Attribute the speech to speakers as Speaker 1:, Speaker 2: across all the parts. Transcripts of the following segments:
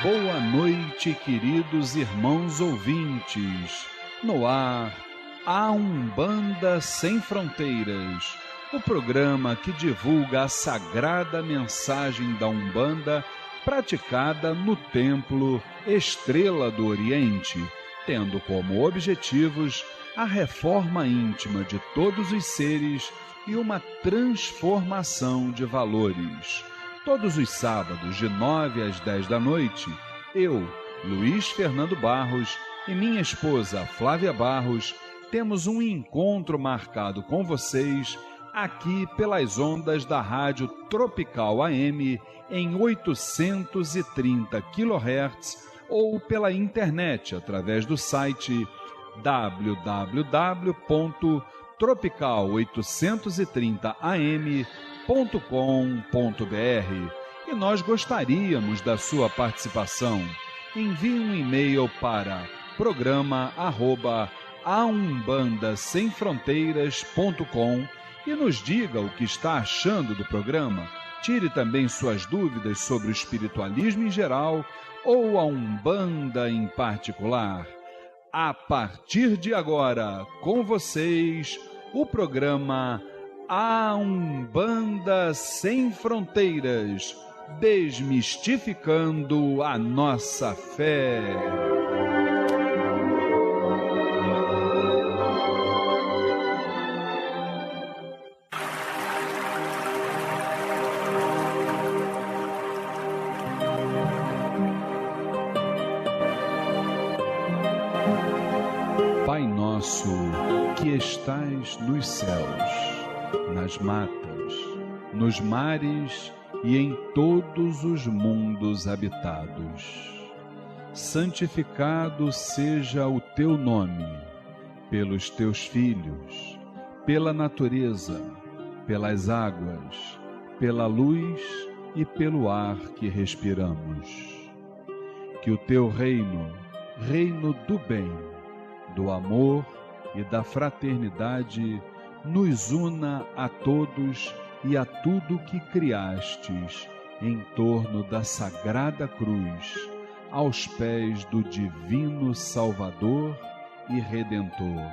Speaker 1: Boa noite, queridos irmãos ouvintes. No ar, a Umbanda Sem Fronteiras, o programa que divulga a sagrada mensagem da Umbanda praticada no Templo Estrela do Oriente, tendo como objetivos a reforma íntima de todos os seres e uma transformação de valores. Todos os sábados, de 9 às 10 da noite, eu, Luiz Fernando Barros, e minha esposa Flávia Barros, temos um encontro marcado com vocês aqui pelas ondas da Rádio Tropical AM em 830 kHz ou pela internet através do site www.tropical830am.com.br. E nós gostaríamos da sua participação. Envie um e-mail para programa@aumbandasemfronteiras.com e nos diga o que está achando do programa. Tire também suas dúvidas sobre o espiritualismo em geral ou a Umbanda em particular. A partir de agora, com vocês, o programa A Umbanda Sem Fronteiras, desmistificando a nossa fé. Pai nosso, que estais nos céus, nas matas, nos mares e em todos os mundos habitados. Santificado seja o teu nome, pelos teus filhos, pela natureza, pelas águas, pela luz e pelo ar que respiramos. Que o teu reino, reino do bem, do amor e da fraternidade, nos una a todos e a tudo que criastes em torno da sagrada cruz, aos pés do divino Salvador e Redentor.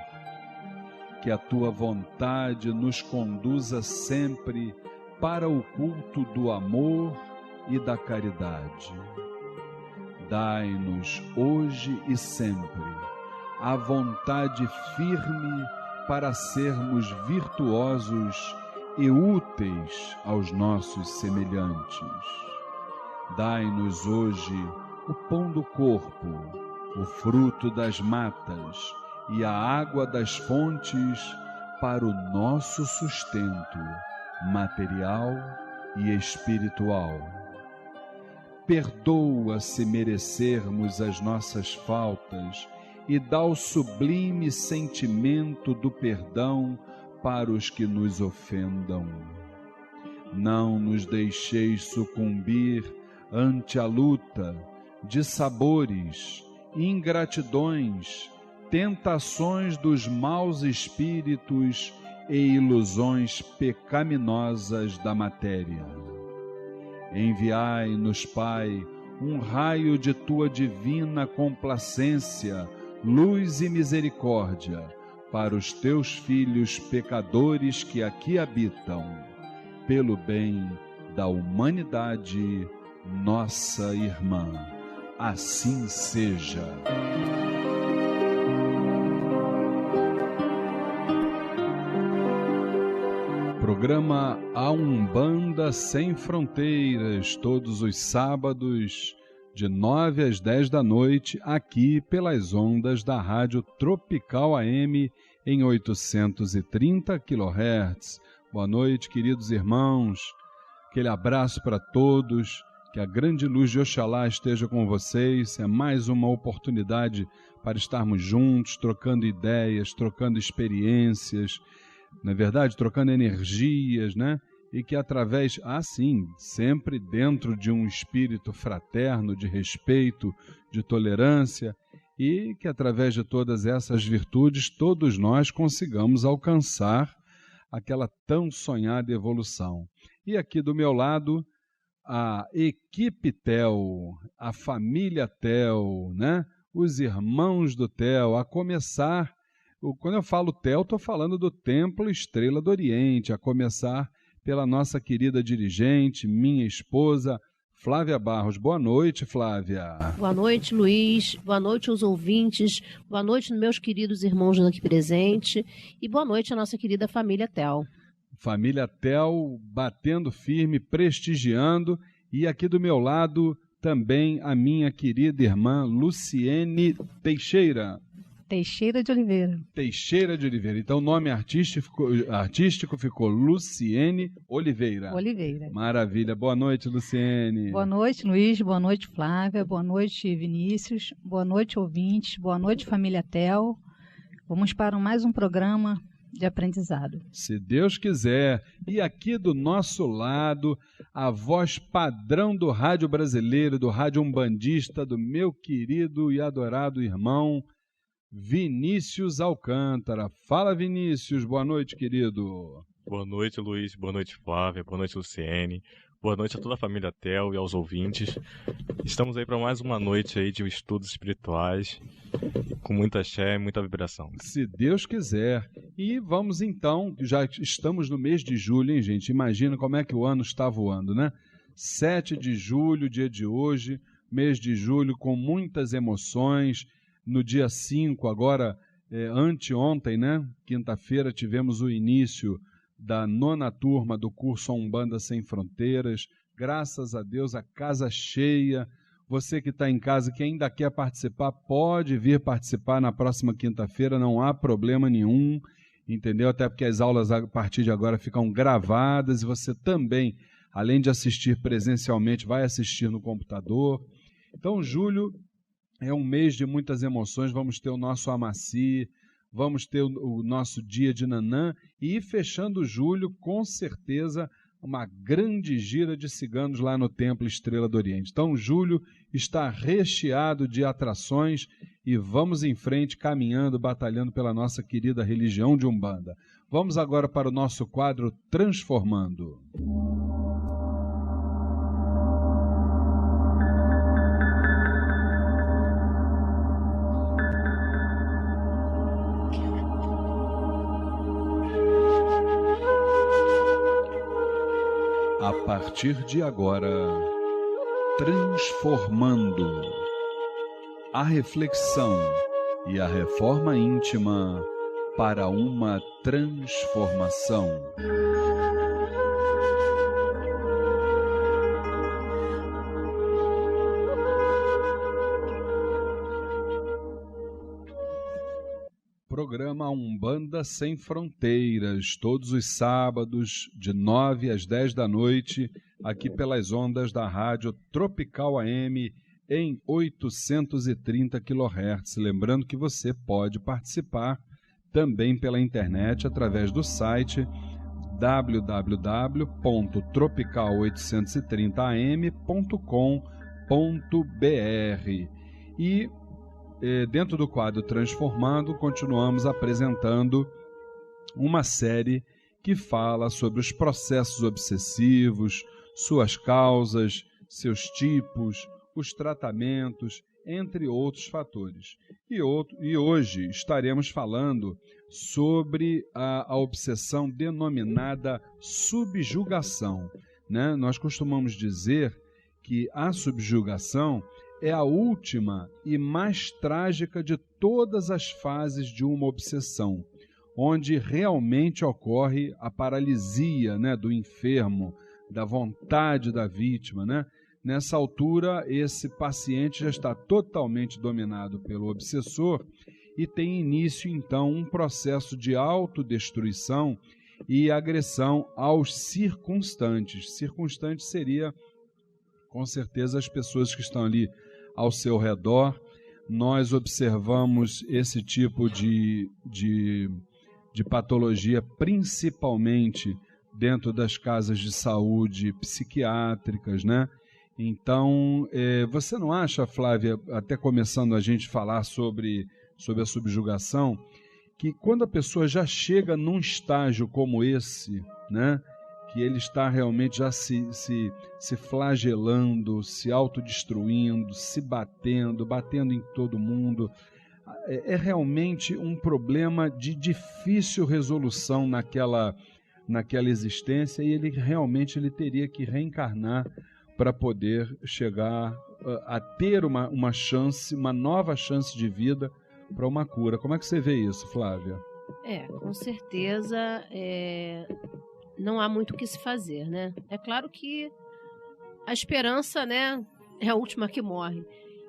Speaker 1: Que a tua vontade nos conduza sempre para o culto do amor e da caridade. Dai-nos hoje e sempre a vontade firme para sermos virtuosos e úteis aos nossos semelhantes. Dai-nos hoje o pão do corpo, o fruto das matas e a água das fontes para o nosso sustento material e espiritual. Perdoa se merecermos as nossas faltas e dá o sublime sentimento do perdão para os que nos ofendam. Não nos deixeis sucumbir ante a luta de sabores, ingratidões, tentações dos maus espíritos e ilusões pecaminosas da matéria. Enviai-nos, Pai, um raio de tua divina complacência, luz e misericórdia, para os teus filhos pecadores que aqui habitam, pelo bem da humanidade, nossa irmã. Assim seja. Programa A Umbanda Sem Fronteiras, todos os sábados, de 9 às 10 da noite, aqui pelas ondas da Rádio Tropical AM em 830 kHz. Boa noite, queridos irmãos. Aquele abraço para todos. Que a grande luz de Oxalá esteja com vocês. É mais uma oportunidade para estarmos juntos, trocando ideias, trocando experiências, na verdade, trocando energias, né? E que através, sempre dentro de um espírito fraterno, de respeito, de tolerância, e que através de todas essas virtudes, todos nós consigamos alcançar aquela tão sonhada evolução. E aqui do meu lado, a equipe Tel, a família Tel, né? Os irmãos do Tel, a começar, quando eu falo Tel, estou falando do Templo Estrela do Oriente, a começar pela nossa querida dirigente, minha esposa, Flávia Barros. Boa noite, Flávia.
Speaker 2: Boa noite, Luiz. Boa noite aos ouvintes. Boa noite, meus queridos irmãos aqui presentes. E boa noite à nossa querida família Tel.
Speaker 1: Família Tel batendo firme, prestigiando. E aqui do meu lado também a minha querida irmã Luciene Teixeira.
Speaker 3: Teixeira de Oliveira.
Speaker 1: Teixeira de Oliveira. Então o nome artístico ficou Luciene Oliveira.
Speaker 3: Oliveira.
Speaker 1: Maravilha. Boa noite, Luciene.
Speaker 3: Boa noite, Luiz. Boa noite, Flávia. Boa noite, Vinícius. Boa noite, ouvintes. Boa noite, família Tel. Vamos para mais um programa de aprendizado.
Speaker 1: Se Deus quiser. E aqui do nosso lado, a voz padrão do rádio brasileiro, do rádio umbandista, do meu querido e adorado irmão Vinícius Alcântara. Fala, Vinícius. Boa noite, querido.
Speaker 4: Boa noite, Luiz. Boa noite, Flávia. Boa noite, Luciene. Boa noite a toda a família Tel e aos ouvintes. Estamos aí para mais uma noite aí de estudos espirituais, com muita axé e muita vibração.
Speaker 1: Se Deus quiser. E vamos então, já estamos no mês de julho, hein, gente? Imagina como é que o ano está voando, né? 7 de julho, dia de hoje, mês de julho com muitas emoções. No dia 5, agora, anteontem, né? Quinta-feira, tivemos o início da 9ª turma do curso Umbanda Sem Fronteiras. Graças a Deus, a casa cheia. Você que está em casa, que ainda quer participar, pode vir participar na próxima quinta-feira, não há problema nenhum, entendeu? Até porque as aulas, a partir de agora, ficam gravadas e você também, além de assistir presencialmente, vai assistir no computador. Então, julho é um mês de muitas emoções. Vamos ter o nosso Amaci, vamos ter o nosso dia de Nanã e, fechando julho, com certeza, uma grande gira de ciganos lá no Templo Estrela do Oriente. Então, julho está recheado de atrações e vamos em frente, caminhando, batalhando pela nossa querida religião de Umbanda. Vamos agora para o nosso quadro Transformando. A partir de agora, transformando a reflexão e a reforma íntima para uma transformação. Programa Umbanda Sem Fronteiras, todos os sábados, de 9 às 10 da noite, aqui pelas ondas da Rádio Tropical AM, em 830 kHz. Lembrando que você pode participar também pela internet, através do site www.tropical830am.com.br. E dentro do quadro Transformando, continuamos apresentando uma série que fala sobre os processos obsessivos, suas causas, seus tipos, os tratamentos, entre outros fatores. E hoje estaremos falando sobre a obsessão denominada subjugação, né? Nós costumamos dizer que a subjugação é a última e mais trágica de todas as fases de uma obsessão, onde realmente ocorre a paralisia, né, do enfermo, da vontade da vítima, né? Nessa altura, esse paciente já está totalmente dominado pelo obsessor e tem início, então, um processo de autodestruição e agressão aos circunstantes. Circunstante seria, com certeza, as pessoas que estão ali ao seu redor. Nós observamos esse tipo de patologia principalmente dentro das casas de saúde psiquiátricas, né? Então, você não acha, Flávia, até começando a gente falar sobre a subjugação, que quando a pessoa já chega num estágio como esse, né, que ele está realmente já se flagelando, se autodestruindo, se batendo em todo mundo. É realmente um problema de difícil resolução naquela existência, e ele realmente teria que reencarnar para poder chegar a ter uma chance, uma nova chance de vida para uma cura. Como é que você vê isso, Flávia?
Speaker 2: Com certeza não há muito o que se fazer, né? É claro que a esperança, né, é a última que morre.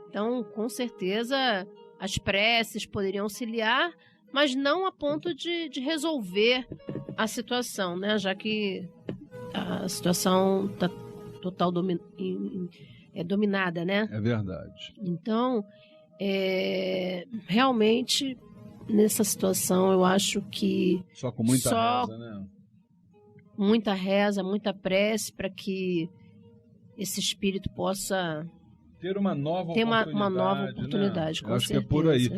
Speaker 2: Então, com certeza, as preces poderiam auxiliar, mas não a ponto de resolver a situação, né? Já que a situação está dominada, né?
Speaker 1: É verdade.
Speaker 2: Então, realmente, nessa situação, eu acho que
Speaker 1: só com muita reza, né?
Speaker 2: Muita reza, muita prece para que esse espírito possa
Speaker 1: ter uma nova
Speaker 2: oportunidade,
Speaker 1: né?
Speaker 2: Com
Speaker 1: acho
Speaker 2: certeza,
Speaker 1: que é por aí.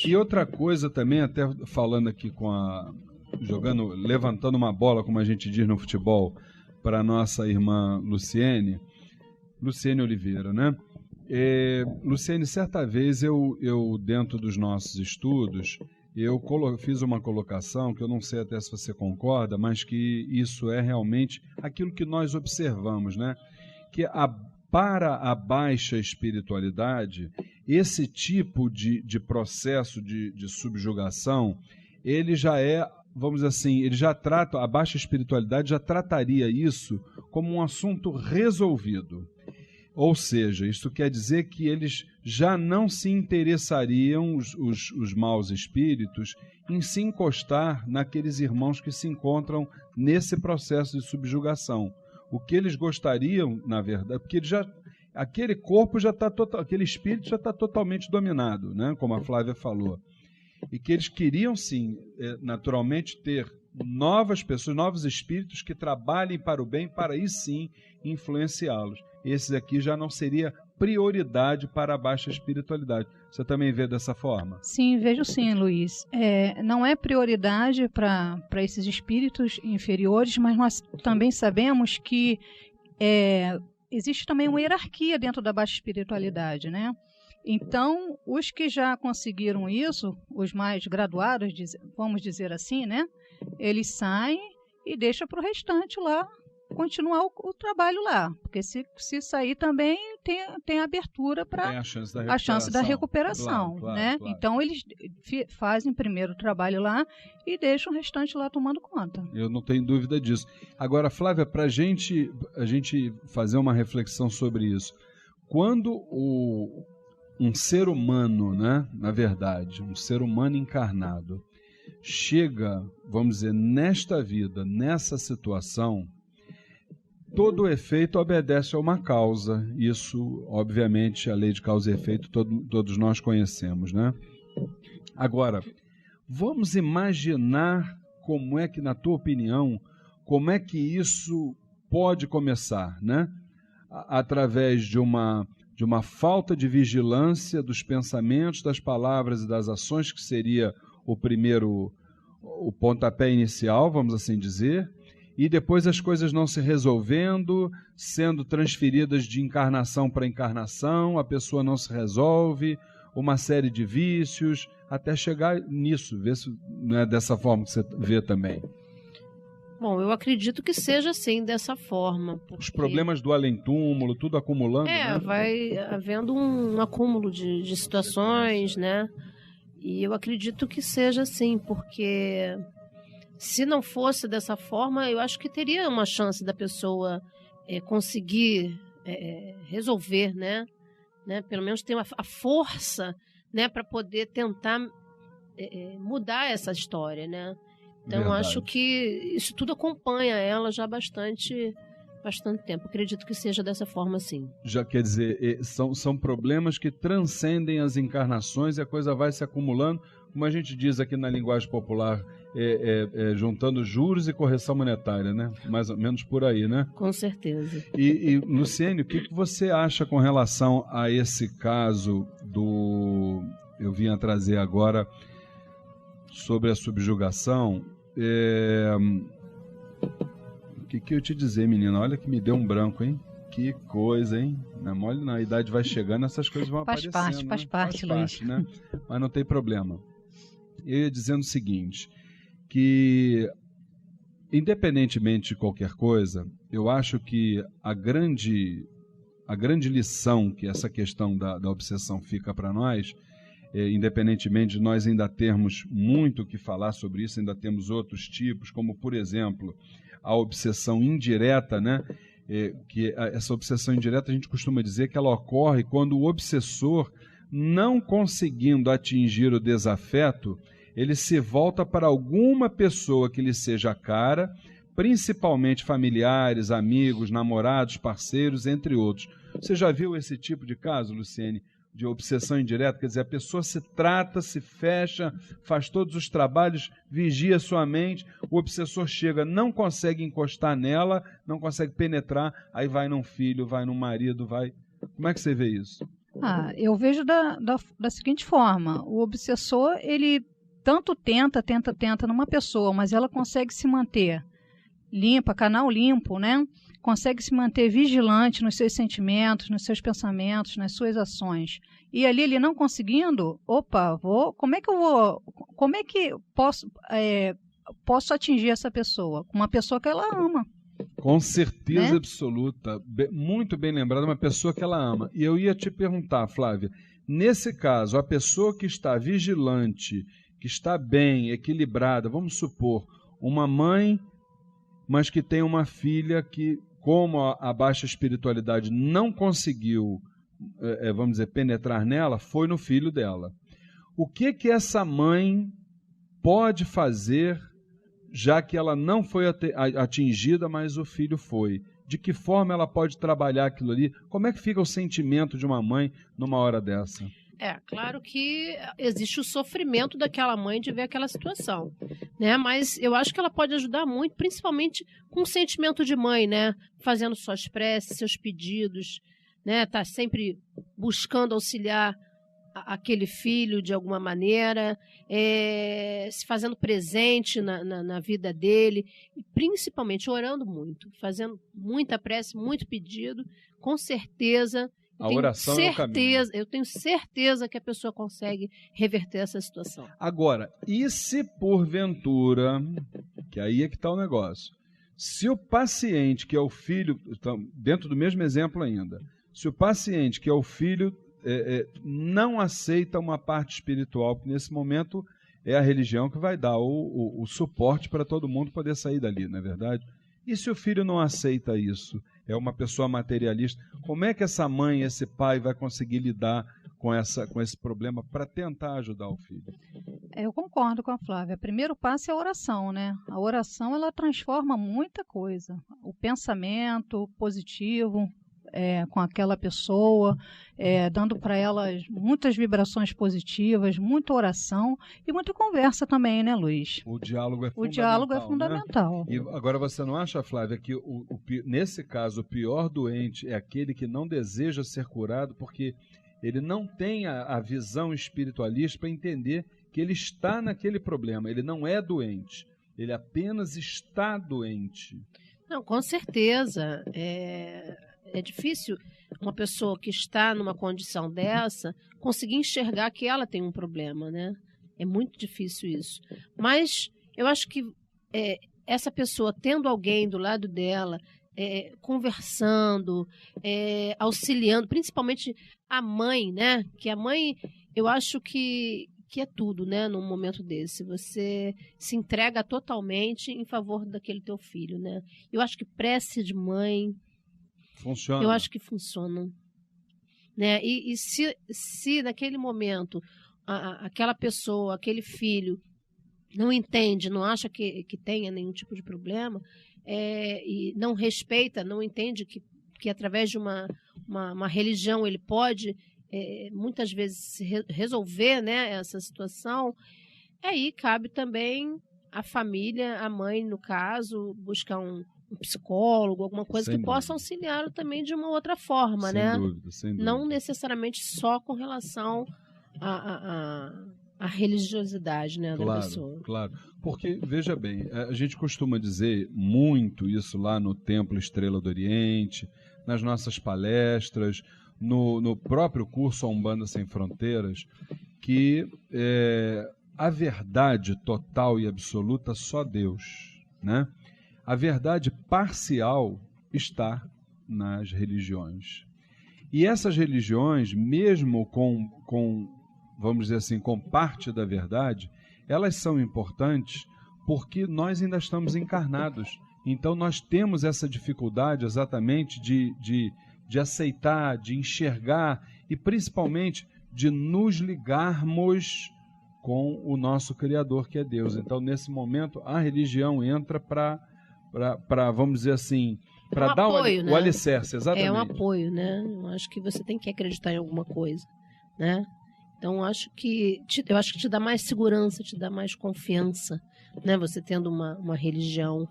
Speaker 2: E
Speaker 1: outra coisa também, até falando aqui levantando uma bola, como a gente diz no futebol, para a nossa irmã Luciene Oliveira, né? Luciene, certa vez eu dentro dos nossos estudos, eu fiz uma colocação que eu não sei até se você concorda, mas que isso é realmente aquilo que nós observamos, né? Que para a baixa espiritualidade, esse tipo de processo de subjugação, ele já vamos dizer assim, ele já trata, a baixa espiritualidade já trataria isso como um assunto resolvido. Ou seja, isso quer dizer que eles já não se interessariam, os maus espíritos, em se encostar naqueles irmãos que se encontram nesse processo de subjugação. O que eles gostariam, na verdade, porque aquele corpo já está aquele espírito já está totalmente dominado, né? Como a Flávia falou. E que eles queriam, sim, naturalmente, ter novas pessoas, novos espíritos que trabalhem para o bem, para aí sim influenciá-los. Esses aqui já não seria prioridade para a baixa espiritualidade. Você também vê dessa forma?
Speaker 3: Sim, vejo sim, Luiz. Não é prioridade para esses espíritos inferiores, mas nós também sabemos que existe também uma hierarquia dentro da baixa espiritualidade, né? Então, os que já conseguiram isso, os mais graduados, vamos dizer assim, né? Eles saem e deixam para o restante lá continuar o trabalho lá, porque se sair também tem abertura para a chance da recuperação,
Speaker 1: claro,
Speaker 3: né?
Speaker 1: Claro.
Speaker 3: Então eles fazem primeiro o trabalho lá e deixam o restante lá tomando conta.
Speaker 1: Eu não tenho dúvida disso. Agora, Flávia, para a gente fazer uma reflexão sobre isso, quando um ser humano, né, na verdade, um ser humano encarnado, chega, vamos dizer, nesta vida, nessa situação, todo efeito obedece a uma causa. Isso, obviamente, a lei de causa e efeito todos nós conhecemos, né? Agora, vamos imaginar como é que, na tua opinião, como é que isso pode começar, né? Através de uma falta de vigilância dos pensamentos, das palavras e das ações, que seria o pontapé inicial, vamos assim dizer, e depois as coisas não se resolvendo, sendo transferidas de encarnação para encarnação, a pessoa não se resolve, uma série de vícios, até chegar nisso. Vê se não é dessa forma que você vê também.
Speaker 2: Bom, eu acredito que seja assim, dessa forma.
Speaker 1: Os problemas do além-túmulo, tudo acumulando, né?
Speaker 2: Vai havendo um acúmulo de situações, né? E eu acredito que seja assim, porque se não fosse dessa forma, eu acho que teria uma chance da pessoa conseguir resolver, né? Pelo menos ter a força, né, para poder tentar mudar essa história, né? Então, eu acho que isso tudo acompanha ela já há bastante tempo. Acredito que seja dessa forma, sim.
Speaker 1: Já quer dizer, são problemas que transcendem as encarnações e a coisa vai se acumulando, como a gente diz aqui na linguagem popular, juntando juros e correção monetária, né? Mais ou menos por aí, né?
Speaker 2: Com certeza.
Speaker 1: E Luciene, o que você acha com relação a esse caso eu vim a trazer agora sobre a subjugação? O que eu te dizer, menina? Olha que me deu um branco, hein? Que coisa, hein? Não é mole, não. A idade vai chegando, essas coisas vão aparecendo.
Speaker 3: Faz parte, Luiz.
Speaker 1: Né? Mas não tem problema. Eu ia dizendo o seguinte, que independentemente de qualquer coisa, eu acho que a grande lição que essa questão da obsessão fica para nós, independentemente de nós ainda termos muito o que falar sobre isso, ainda temos outros tipos, como, por exemplo, a obsessão indireta, né? Essa obsessão indireta a gente costuma dizer que ela ocorre quando o obsessor, não conseguindo atingir o desafeto, ele se volta para alguma pessoa que lhe seja cara, principalmente familiares, amigos, namorados, parceiros, entre outros. Você já viu esse tipo de caso, Luciene, de obsessão indireta? Quer dizer, a pessoa se trata, se fecha, faz todos os trabalhos, vigia sua mente, o obsessor chega, não consegue encostar nela, não consegue penetrar, aí vai num filho, vai num marido, vai... Como é que você vê isso?
Speaker 3: Eu vejo da seguinte forma, o obsessor, ele tanto tenta numa pessoa, mas ela consegue se manter limpa, canal limpo, né? Consegue se manter vigilante nos seus sentimentos, nos seus pensamentos, nas suas ações. E ali ele não conseguindo, como é que posso atingir essa pessoa? Uma pessoa que ela ama.
Speaker 1: Com certeza,
Speaker 3: né?
Speaker 1: Absoluta, muito bem lembrada, uma pessoa que ela ama. E eu ia te perguntar, Flávia, nesse caso, a pessoa que está vigilante, que está bem, equilibrada, vamos supor, uma mãe, mas que tem uma filha que, como a baixa espiritualidade não conseguiu, vamos dizer, penetrar nela, foi no filho dela. O que essa mãe pode fazer, já que ela não foi atingida, mas o filho foi? De que forma ela pode trabalhar aquilo ali? Como é que fica o sentimento de uma mãe numa hora dessa?
Speaker 2: Claro que existe o sofrimento daquela mãe de ver aquela situação, né? Mas eu acho que ela pode ajudar muito, principalmente com o sentimento de mãe, né? Fazendo suas preces, seus pedidos, né? Tá sempre buscando auxiliar aquele filho de alguma maneira, se fazendo presente na vida dele, e principalmente orando muito, fazendo muita prece, muito pedido, com certeza.
Speaker 1: A oração é o caminho.
Speaker 2: Eu tenho certeza que a pessoa consegue reverter essa situação.
Speaker 1: Agora, e se porventura, que aí é que está o negócio, se o paciente, que é o filho, dentro do mesmo exemplo ainda, se o paciente, que é o filho, não aceita uma parte espiritual, porque nesse momento é a religião que vai dar o suporte para todo mundo poder sair dali, não é verdade? E se o filho não aceita isso? É uma pessoa materialista. Como é que essa mãe, esse pai vai conseguir lidar com esse problema para tentar ajudar o filho?
Speaker 3: Eu concordo com a Flávia. O primeiro passo é a oração, né? A oração, ela transforma muita coisa. O pensamento positivo com aquela pessoa, dando para ela muitas vibrações positivas, muita oração e muita conversa também, né, Luiz?
Speaker 1: O diálogo é fundamental.
Speaker 3: O diálogo é fundamental.
Speaker 1: Né? E agora você não acha, Flávia, que nesse caso o pior doente é aquele que não deseja ser curado porque ele não tem a visão espiritualista para entender que ele está naquele problema, ele não é doente, ele apenas está doente.
Speaker 2: Não, com certeza. É difícil uma pessoa que está numa condição dessa conseguir enxergar que ela tem um problema, né? É muito difícil isso. Mas eu acho que essa pessoa tendo alguém do lado dela, conversando, auxiliando, principalmente a mãe, né? Que a mãe, eu acho que é tudo, né? Num momento desse. Você se entrega totalmente em favor daquele teu filho, né? Eu acho que prece de mãe...
Speaker 1: Funciona.
Speaker 2: Eu acho que funciona. Né? E se naquele momento aquela pessoa, aquele filho, não entende, não acha que tenha nenhum tipo de problema, e não respeita, não entende que através de uma religião ele pode muitas vezes resolver, né, essa situação, aí cabe também a família, a mãe, no caso, buscar um psicólogo, alguma coisa que possa auxiliá-lo também de uma outra forma,
Speaker 1: sem
Speaker 2: né?
Speaker 1: Dúvida, sem dúvida.
Speaker 2: Não necessariamente só com relação a religiosidade, né, da pessoa.
Speaker 1: Claro, porque, veja bem, a gente costuma dizer muito isso lá no Templo Estrela do Oriente, nas nossas palestras, no próprio curso A Umbanda Sem Fronteiras, que a verdade total e absoluta só Deus, né? A verdade parcial está nas religiões. E essas religiões, mesmo com vamos dizer assim, com parte da verdade, elas são importantes porque nós ainda estamos encarnados. Então nós temos essa dificuldade exatamente de aceitar, de enxergar e principalmente de nos ligarmos com o nosso Criador, que é Deus. Então, nesse momento, a religião entra para vamos dizer assim, para dar
Speaker 2: apoio,
Speaker 1: o alicerce, exatamente.
Speaker 2: É um apoio, né? Eu acho que você tem que acreditar em alguma coisa, né? Então, eu acho que te dá mais segurança, te dá mais confiança, né? Você tendo uma religião,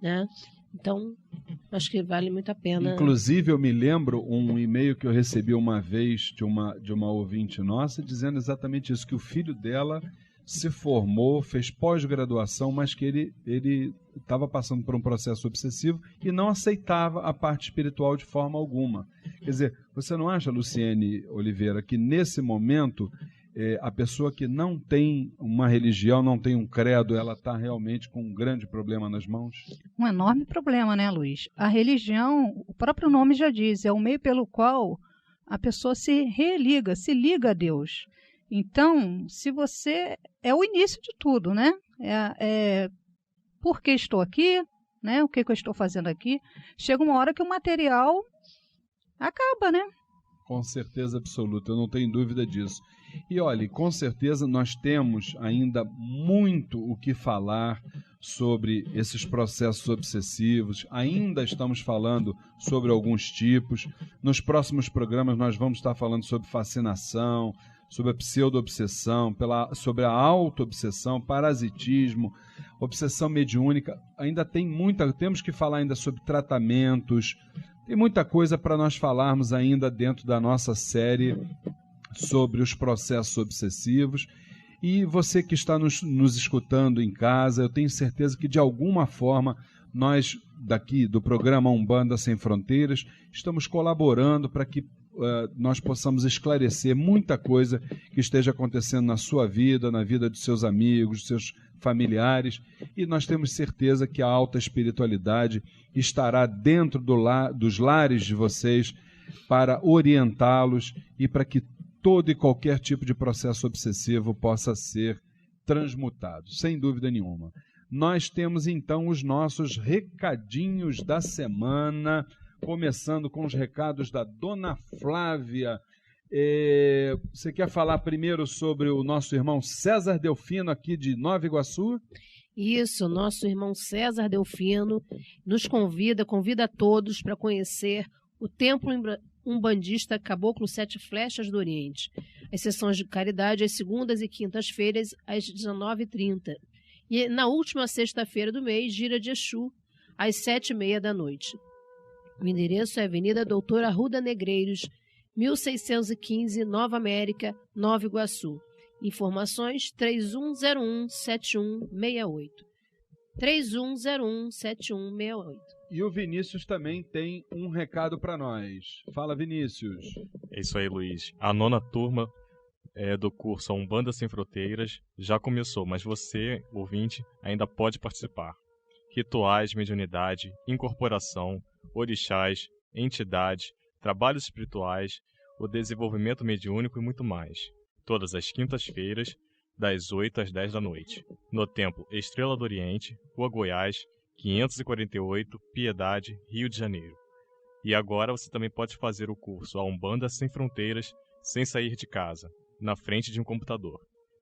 Speaker 2: né? Então, acho que vale muito a pena.
Speaker 1: Inclusive, eu me lembro um e-mail que eu recebi uma vez de uma ouvinte nossa, dizendo exatamente isso, que o filho dela se formou, fez pós-graduação, mas que ele estava passando por um processo obsessivo e não aceitava a parte espiritual de forma alguma. Quer dizer, você não acha, Luciene Oliveira, que nesse momento a pessoa que não tem uma religião, não tem um credo, ela está realmente com um grande problema nas mãos?
Speaker 3: Um enorme problema, né, Luiz? A religião, o próprio nome já diz, é o meio pelo qual a pessoa se religa, se liga a Deus. Então, se você... É o início de tudo, né? Por que estou aqui? Né? O que eu estou fazendo aqui? Chega uma hora que o material acaba, né?
Speaker 1: Com certeza absoluta, eu não tenho dúvida disso. E olha, com certeza nós temos ainda muito o que falar sobre esses processos obsessivos. Ainda estamos falando sobre alguns tipos. Nos próximos programas nós vamos estar falando sobre fascinação, sobre a pseudo-obsessão, sobre a auto-obsessão, parasitismo, obsessão mediúnica. Ainda tem temos que falar ainda sobre tratamentos. Tem muita coisa para nós falarmos ainda dentro da nossa série sobre os processos obsessivos. E você que está nos escutando em casa, eu tenho certeza que de alguma forma nós daqui do programa Umbanda Sem Fronteiras estamos colaborando para que nós possamos esclarecer muita coisa que esteja acontecendo na sua vida, na vida dos seus amigos, dos seus familiares, e nós temos certeza que a alta espiritualidade estará dentro dos lares de vocês para orientá-los e para que todo e qualquer tipo de processo obsessivo possa ser transmutado, sem dúvida nenhuma. Nós temos então os nossos recadinhos da semana, começando com os recados da Dona Flávia. Você quer falar primeiro sobre o nosso irmão César Delfino, aqui de Nova Iguaçu?
Speaker 2: Isso, nosso irmão César Delfino nos convida a todos para conhecer o Templo Umbandista Caboclo Sete Flechas do Oriente. As sessões de caridade às segundas e quintas-feiras, às 19h30. E na última sexta-feira do mês, gira de Exu, às 7h30 da noite. O endereço é Avenida Doutora Arruda Negreiros, 1615, Nova América, Nova Iguaçu. Informações 3101-7168. 3101-7168.
Speaker 1: E o Vinícius também tem um recado para nós. Fala, Vinícius.
Speaker 4: É isso aí, Luiz. A 9ª turma do curso A Umbanda Sem Fronteiras já começou, mas você, ouvinte, ainda pode participar. Rituais, mediunidade, incorporação, orixás, entidades, trabalhos espirituais, o desenvolvimento mediúnico e muito mais. Todas as quintas-feiras, das 8 às 10 da noite, no Templo Estrela do Oriente, Rua Goiás, 548, Piedade, Rio de Janeiro. E agora você também pode fazer o curso A Umbanda Sem Fronteiras, sem sair de casa, na frente de um computador.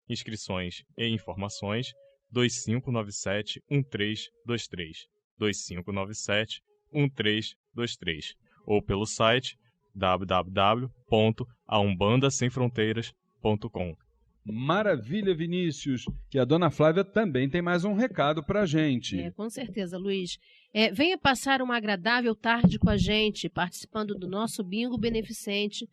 Speaker 4: Inscrições e informações 2597-1323, 2597-1323, ou pelo site www.aumbandasemfronteiras.com.
Speaker 1: Maravilha, Vinícius. E a Dona Flávia também tem mais um recado para a gente.
Speaker 2: Com certeza, Luiz. Venha passar uma agradável tarde com a gente, participando do nosso bingo beneficente.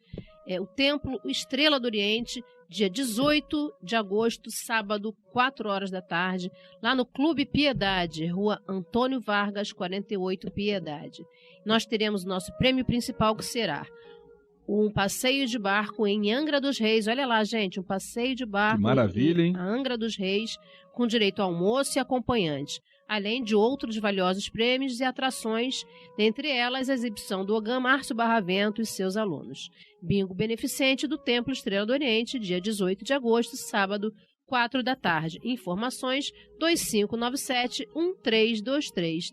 Speaker 2: O Templo Estrela do Oriente dia 18 de agosto, sábado, 4 horas da tarde, lá no Clube Piedade, Rua Antônio Vargas, 48, Piedade. Nós teremos o nosso prêmio principal, que será um passeio de barco em Angra dos Reis. Olha lá, gente, um passeio de barco.
Speaker 1: Que maravilha, hein?
Speaker 2: Em Angra dos Reis, com direito a almoço e acompanhante, além de outros valiosos prêmios e atrações, dentre elas a exibição do Ogã Márcio Barravento e seus alunos. Bingo beneficente do Templo Estrela do Oriente, dia 18 de agosto, sábado, 4 da tarde. Informações 2597-1323.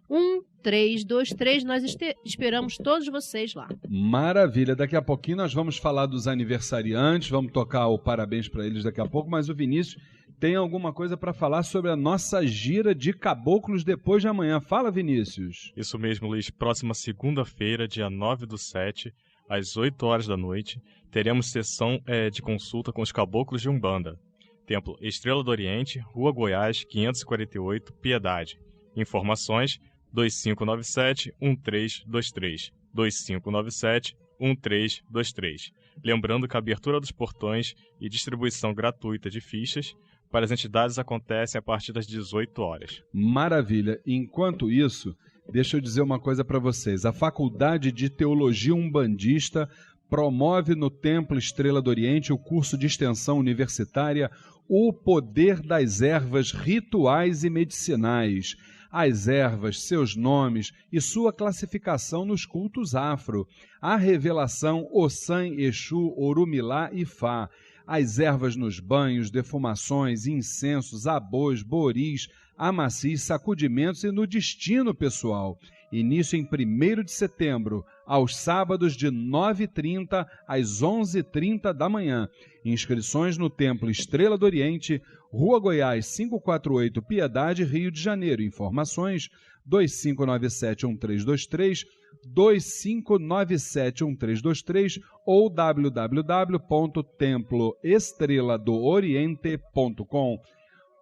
Speaker 2: 2597-1323. Nós esperamos todos vocês lá.
Speaker 1: Maravilha. Daqui a pouquinho nós vamos falar dos aniversariantes, vamos tocar o parabéns para eles daqui a pouco, mas o Vinícius tem alguma coisa para falar sobre a nossa gira de caboclos depois de amanhã. Fala, Vinícius.
Speaker 4: Isso mesmo, Luiz. Próxima segunda-feira, dia 9/7, às 8 horas da noite, teremos sessão de consulta com os caboclos de Umbanda. Templo Estrela do Oriente, Rua Goiás, 548, Piedade. Informações 2597-1323. 2597-1323. Lembrando que a abertura dos portões e distribuição gratuita de fichas para as entidades acontecem a partir das 18 horas.
Speaker 1: Maravilha. Enquanto isso, deixa eu dizer uma coisa para vocês. A Faculdade de Teologia Umbandista promove no Templo Estrela do Oriente o curso de extensão universitária O Poder das Ervas Rituais e Medicinais. As ervas, seus nomes e sua classificação nos cultos afro. A revelação Ossan, Exu, Orumilá e Fá. As ervas nos banhos, defumações, incensos, abôs, boris, amacis, sacudimentos e no destino pessoal. Início em 1º de setembro, aos sábados de 9h30 às 11h30 da manhã. Inscrições no Templo Estrela do Oriente, Rua Goiás 548, Piedade, Rio de Janeiro. Informações 2597-1323, 2597-1323 ou www.temploestreladooriente.com.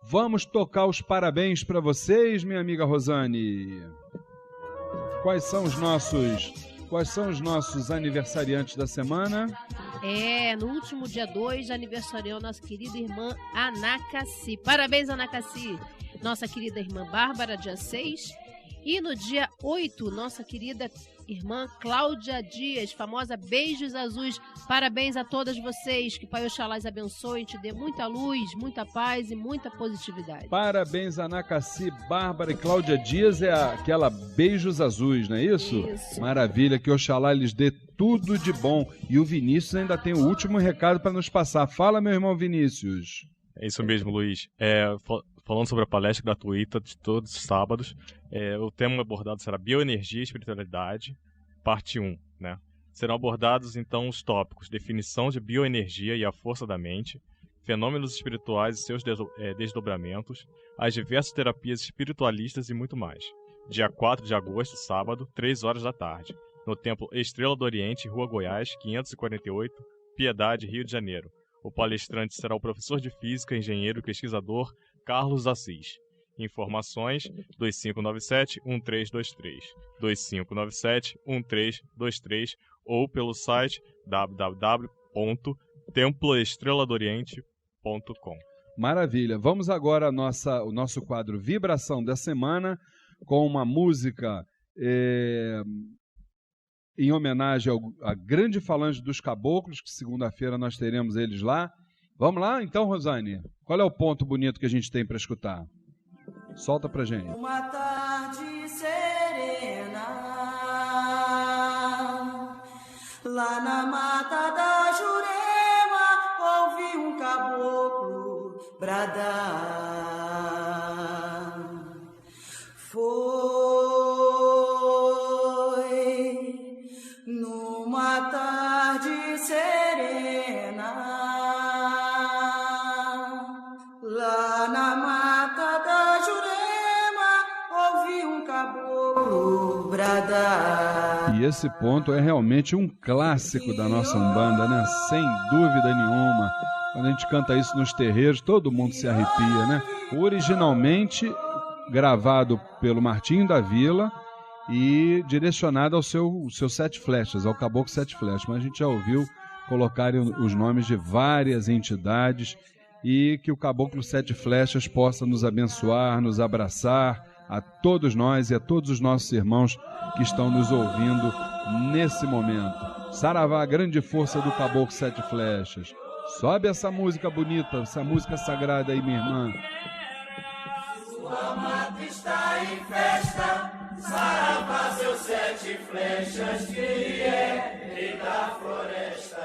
Speaker 1: Vamos tocar os parabéns para vocês, minha amiga Rosane. Quais são os nossos aniversariantes da semana?
Speaker 2: No último dia 2, aniversariou nossa querida irmã Anacassi. Parabéns, Anacassi. Nossa querida irmã Bárbara, dia 6. E no dia 8, nossa querida irmã Cláudia Dias, famosa Beijos Azuis. Parabéns a todas vocês, que Pai Oxalá abençoe e te dê muita luz, muita paz e muita positividade.
Speaker 1: Parabéns, Anacassi, Bárbara e Cláudia Dias, é aquela Beijos Azuis, não é isso?
Speaker 2: Isso.
Speaker 1: Maravilha, que Oxalá lhes dê tudo de bom. E o Vinícius ainda tem o último recado para nos passar. Fala, meu irmão Vinícius.
Speaker 4: É isso mesmo, Luiz. Falando sobre a palestra gratuita de todos os sábados, o tema abordado será Bioenergia e Espiritualidade, parte 1, né? Serão abordados, então, os tópicos: definição de bioenergia e a força da mente, fenômenos espirituais e seus desdobramentos, as diversas terapias espiritualistas e muito mais. Dia 4 de agosto, sábado, 3 horas da tarde, no Templo Estrela do Oriente, Rua Goiás, 548, Piedade, Rio de Janeiro. O palestrante será o professor de Física, engenheiro e pesquisador Carlos Assis. Informações 2597-1323, 2597-1323 ou pelo site www.temploestreladooriente.com.
Speaker 1: Maravilha. Vamos agora o nosso quadro Vibração da Semana, com uma música em homenagem à grande falange dos caboclos, que segunda-feira nós teremos eles lá. Vamos lá, então, Rosane? Qual é o ponto bonito que a gente tem para escutar? Solta pra gente.
Speaker 5: Uma tarde serena, lá na mata da Jurema, ouvi um caboclo bradar. Foi numa tarde serena, lá na mata da Jurema, ouvi um caboclo bradar.
Speaker 1: E esse ponto é realmente um clássico da nossa Umbanda, né? Sem dúvida nenhuma. Quando a gente canta isso nos terreiros, todo mundo se arrepia, né? Originalmente gravado pelo Martinho da Vila e direcionado ao seu Sete Flechas, ao Caboclo Sete Flechas. Mas a gente já ouviu colocarem os nomes de várias entidades e que o Caboclo Sete Flechas possa nos abençoar, nos abraçar, a todos nós e a todos os nossos irmãos que estão nos ouvindo nesse momento. Saravá, grande força do Caboclo Sete Flechas. Sobe essa música bonita, essa música sagrada aí, minha irmã.
Speaker 5: Sua mata está em festa, Saravá, seus sete flechas, que é rei da floresta.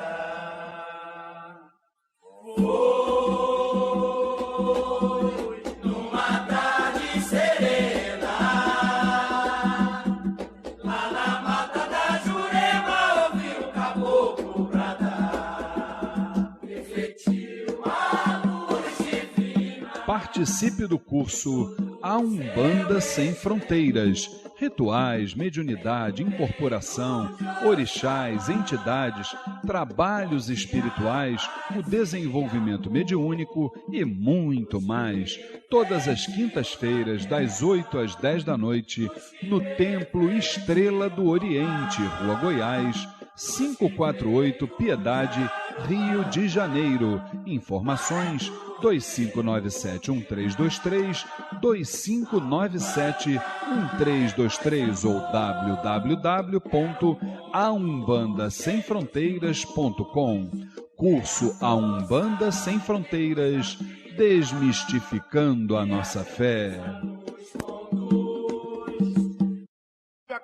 Speaker 1: Participe do curso A Umbanda Sem Fronteiras. Rituais, mediunidade, incorporação, orixás, entidades, trabalhos espirituais, o desenvolvimento mediúnico e muito mais. Todas as quintas-feiras, das 8 às 10 da noite, no Templo Estrela do Oriente, Rua Goiás, 548 Piedade, Rio de Janeiro. Informações 2597-1323, 2597-1323 ou www.aumbandasemfronteiras.com. Curso A Umbanda Sem Fronteiras, desmistificando a nossa fé.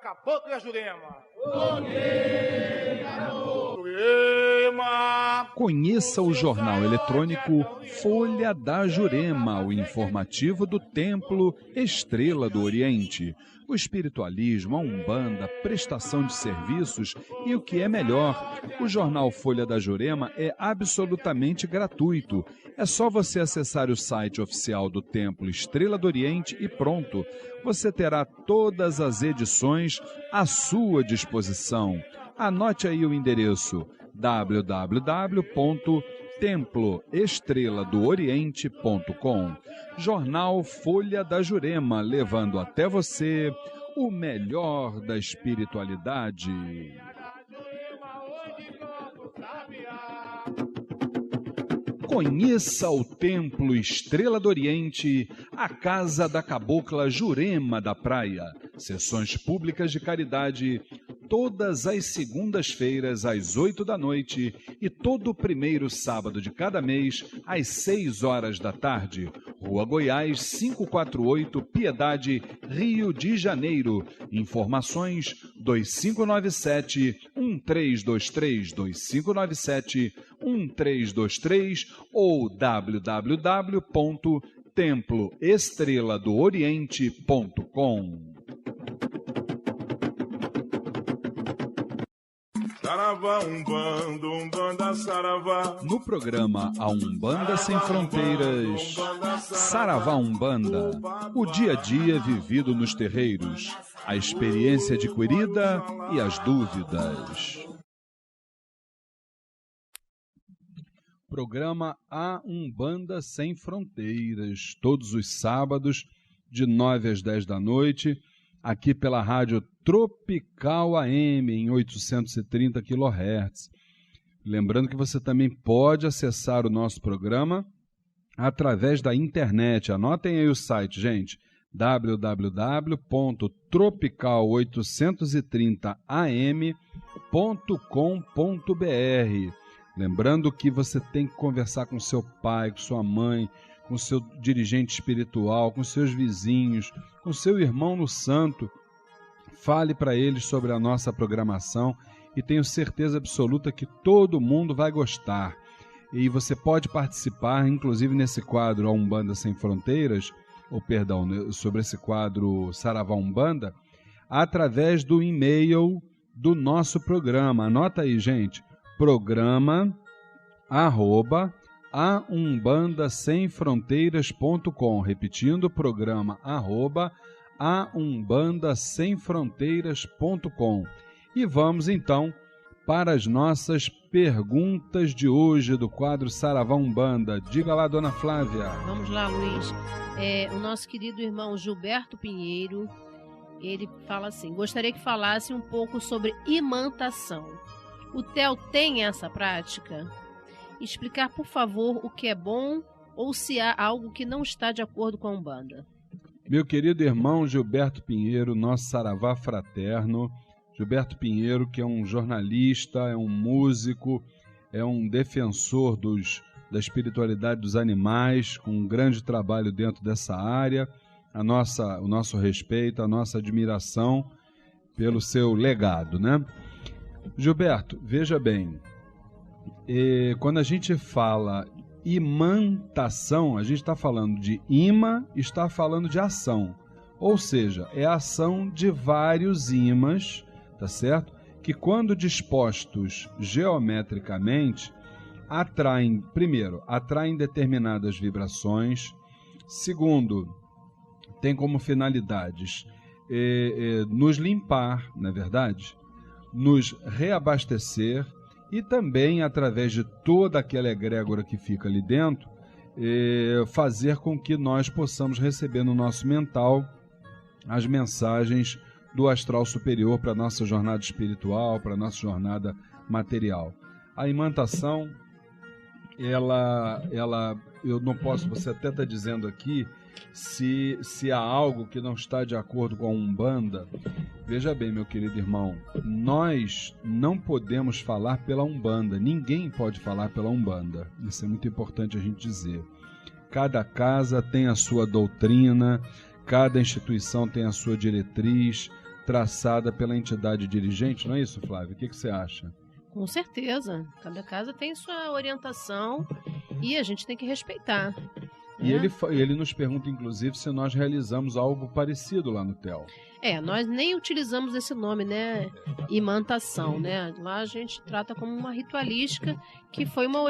Speaker 6: Caboclo da Jurema.
Speaker 1: Conheça o jornal eletrônico Folha da Jurema, o informativo do Templo Estrela do Oriente. O espiritualismo, a umbanda, prestação de serviços e o que é melhor, o jornal Folha da Jurema é absolutamente gratuito. É só você acessar o site oficial do Templo Estrela do Oriente e pronto. Você terá todas as edições à sua disposição. Anote aí o endereço www.temploestreladooriente.com. Jornal Folha da Jurema, levando até você o melhor da espiritualidade. Conheça o Templo Estrela do Oriente, a casa da cabocla Jurema da Praia. Sessões públicas de caridade todas as segundas-feiras às 8 da noite e todo primeiro sábado de cada mês às 6 horas da tarde. Rua Goiás, 548, Piedade, Rio de Janeiro. Informações 2597-1323, 2597-1323 ou www.temploestreladooriente.com.
Speaker 6: Saravá, Umbanda, Umbanda, Saravá.
Speaker 1: No programa A Umbanda Sem Fronteiras, Saravá Umbanda, o dia a dia vivido nos terreiros, a experiência adquirida e as dúvidas. Programa A Umbanda Sem Fronteiras, todos os sábados, de 9 às 10 da noite, aqui pela Rádio Tropical AM, em 830 kHz. Lembrando que você também pode acessar o nosso programa através da internet. Anotem aí o site, gente, www.tropical830am.com.br. Lembrando que você tem que conversar com seu pai, com sua mãe, com seu dirigente espiritual, com seus vizinhos, com seu irmão no santo. Fale para eles sobre a nossa programação e tenho certeza absoluta que todo mundo vai gostar. E você pode participar, inclusive nesse quadro A Umbanda Sem Fronteiras, ou perdão, sobre esse quadro Saravá Umbanda, através do e-mail do nosso programa. Anota aí, gente, programa@aumbandasemfronteiras.com. Repetindo, programa@aumbandasemfronteiras.com. E vamos então para as nossas perguntas de hoje do quadro Saravá Umbanda. Diga lá, dona Flávia.
Speaker 2: Vamos lá, Luiz. O nosso querido irmão Gilberto Pinheiro, ele fala assim: gostaria que falasse um pouco sobre imantação. O TEL tem essa prática? Explicar, por favor, o que é bom ou se há algo que não está de acordo com a Umbanda.
Speaker 1: Meu querido irmão Gilberto Pinheiro, nosso saravá fraterno. Gilberto Pinheiro, que é um jornalista, é um músico, é um defensor da espiritualidade dos animais, com um grande trabalho dentro dessa área. O nosso respeito, a nossa admiração pelo seu legado, né? Gilberto, veja bem, quando a gente fala imantação, a gente está falando de imã, está falando de ação. Ou seja, é a ação de vários imãs, tá certo? Que quando dispostos geometricamente, atraem determinadas vibrações. Segundo, tem como finalidades nos limpar, não é verdade? Nos reabastecer e também, através de toda aquela egrégora que fica ali dentro, fazer com que nós possamos receber no nosso mental as mensagens do astral superior para a nossa jornada espiritual, para a nossa jornada material. A imantação, eu não posso, você até está dizendo aqui, se há algo que não está de acordo com a Umbanda. Veja bem, meu querido irmão, nós não podemos falar pela Umbanda, ninguém pode falar pela Umbanda, isso é muito importante a gente dizer. Cada casa tem a sua doutrina, cada instituição tem a sua diretriz, traçada pela entidade dirigente, não é isso, Flávia? O que você acha?
Speaker 2: Com certeza, cada casa tem sua orientação e a gente tem que respeitar.
Speaker 1: E ele nos pergunta, inclusive, se nós realizamos algo parecido lá no TEL.
Speaker 2: Nós nem utilizamos esse nome, né? Imantação, né? Lá a gente trata como uma ritualística que foi uma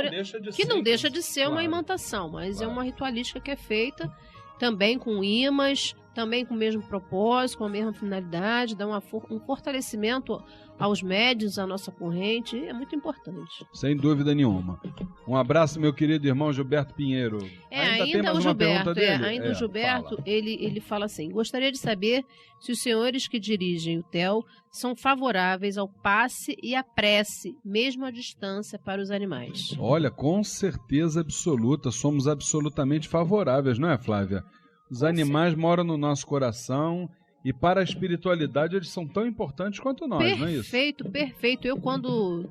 Speaker 2: não deixa de ser uma imantação, mas é uma ritualística que é feita também com imãs, também com o mesmo propósito, com a mesma finalidade, dá um fortalecimento aos médiuns, à nossa corrente, é muito importante.
Speaker 1: Sem dúvida nenhuma. Um abraço, meu querido irmão Gilberto Pinheiro.
Speaker 2: Ainda o Gilberto, ele fala assim: gostaria de saber se os senhores que dirigem o TEL são favoráveis ao passe e à prece, mesmo à distância, para os animais.
Speaker 1: Olha, com certeza absoluta, somos absolutamente favoráveis, não é, Flávia? Os animais moram no nosso coração e para a espiritualidade eles são tão importantes quanto nós, não é isso?
Speaker 2: Perfeito. Eu, quando